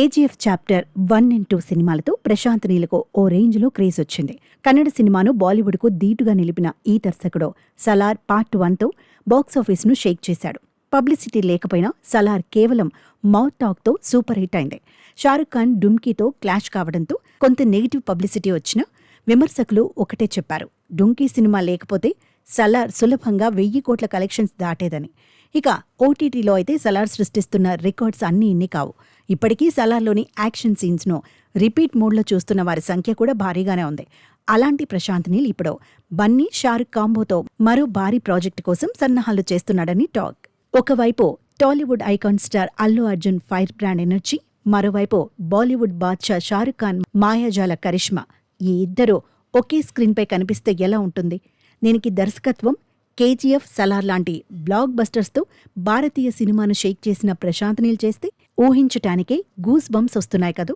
KGF chapter 1 and 2 సినిమాలతో ప్రశాంత్ నీలకు ఓ రేంజ్లో craze వచ్చింది. కన్నడ సినిమాను బాలీవుడ్కు దీటుగా నిలిపిన ఈ దర్శకుడు సలార్ పార్ట్ 1తో బాక్సాఫీస్ను షేక్ చేశాడు. పబ్లిసిటీ లేకపోయినా సలార్ కేవలం మౌత్ టాక్తో సూపర్ హిట్ అయింది. షారుఖ్ ఖాన్ డుమ్కీతో క్లాష్ కావడంతో కొంత నెగిటివ్ పబ్లిసిటీ వచ్చినా విమర్శకులు ఒకటే చెప్పారు, డుమ్కీ సినిమా లేకపోతే సలార్ సులభంగా 1000 కోట్ల కలెక్షన్స్ దాటేదని. ఇక ఓటీటీలో అయితే సలార్ సృష్టిస్తున్న రికార్డ్స్ అన్నీ ఇన్ని కావు. ఇప్పటికీ సలార్లోని యాక్షన్ సీన్స్ను రిపీట్ మోడ్లో చూస్తున్న వారి సంఖ్య కూడా భారీగానే ఉంది. అలాంటి ప్రశాంత్ నీల్ ఇప్పుడు బన్నీ షారుఖ్ కాంబోతో మరో భారీ ప్రాజెక్టు కోసం సన్నాహాలు చేస్తున్నాడని టాక్. ఒకవైపు Tollywood icon star Allu Arjun fire brand energy, మరోవైపు బాలీవుడ్ బాద్షా షారుఖ్ ఖాన్ మాయాజాల కరిష్మా. ఈ ఇద్దరూ ఒకే స్క్రీన్పై కనిపిస్తే ఎలా ఉంటుంది? దీనికి దర్శకత్వం కేజీఎఫ్, సలార్ లాంటి బ్లాక్ బస్టర్స్తో భారతీయ సినిమాను షేక్ చేసిన ప్రశాంత్ నీల్ చేస్తే ఊహించటానికే గూస్ బంప్స్ వస్తున్నాయి కదూ.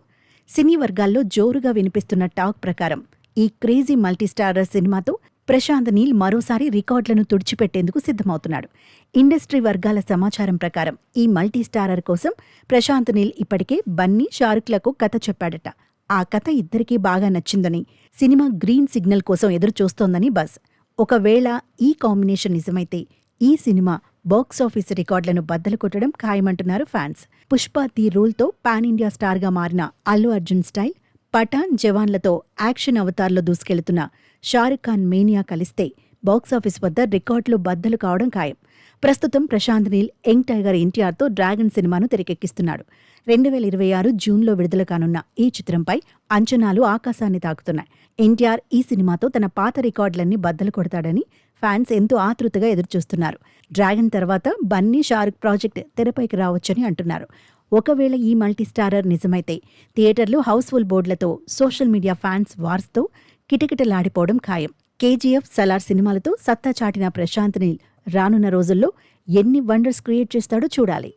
సినీ వర్గాల్లో జోరుగా వినిపిస్తున్న టాక్ ప్రకారం ఈ క్రేజీ మల్టీస్టారర్ సినిమాతో ప్రశాంత్ నీల్ మరోసారి రికార్డులను తుడిచిపెట్టేందుకు సిద్ధమవుతున్నాడు. ఇండస్ట్రీ వర్గాల సమాచారం ప్రకారం ఈ మల్టీస్టారర్ కోసం ప్రశాంత్ నీల్ ఇప్పటికే బన్నీ, షారుఖ్లకు కథ చెప్పాడట. ఆ కథ ఇద్దరికీ బాగా నచ్చిందని, సినిమా గ్రీన్ సిగ్నల్ కోసం ఎదురు చూస్తోందని బజ్. ఒకవేళ ఈ కాంబినేషన్ నిజమైతే ఈ సినిమా బాక్సాఫీస్ రికార్డులను బద్దలు కొట్టడం ఖాయమంటున్నారు ఫ్యాన్స్. పుష్ప ది రూల్తో పాన్ ఇండియా స్టార్గా మారిన అల్లు అర్జున్ స్టైల్, పఠాన్, జవాన్లతో యాక్షన్ అవతార్లో దూసుకెళ్తున్న షారుఖ్ ఖాన్ మేనియా కలిస్తే బాక్సాఫీస్ వద్ద రికార్డులు బద్దలు కావడం ఖాయం. ప్రస్తుతం ప్రశాంత్ నీల్ యంగ్ టైగర్ ఎన్టీఆర్తో డ్రాగన్ సినిమాను తెరకెక్కిస్తున్నాడు. 2026 జూన్లో విడుదల కానున్న ఈ చిత్రంపై అంచనాలు ఆకాశాన్ని తాకుతున్నాయి. ఎన్టీఆర్ ఈ సినిమాతో తన పాత రికార్డులన్నీ బద్దలు కొడతాడని ఫ్యాన్స్ ఎంతో ఆతృతగా ఎదురుచూస్తున్నారు. డ్రాగన్ తర్వాత బన్నీ, షారుఖ్ ప్రాజెక్ట్ తెరపైకి రావచ్చని అంటున్నారు. ఒకవేళ ఈ మల్టీస్టారర్ నిజమైతే థియేటర్లు హౌస్ఫుల్ బోర్డులతో, సోషల్ మీడియా ఫ్యాన్స్ వార్స్తో కిటకిటలాడిపోవడం ఖాయం. కేజీఎఫ్, సలార్ సినిమాలతో సత్తా చాటిన ప్రశాంత్ నీల్ రానున్న రోజుల్లో ఎన్ని వండర్స్ క్రియేట్ చేస్తాడో చూడాలి.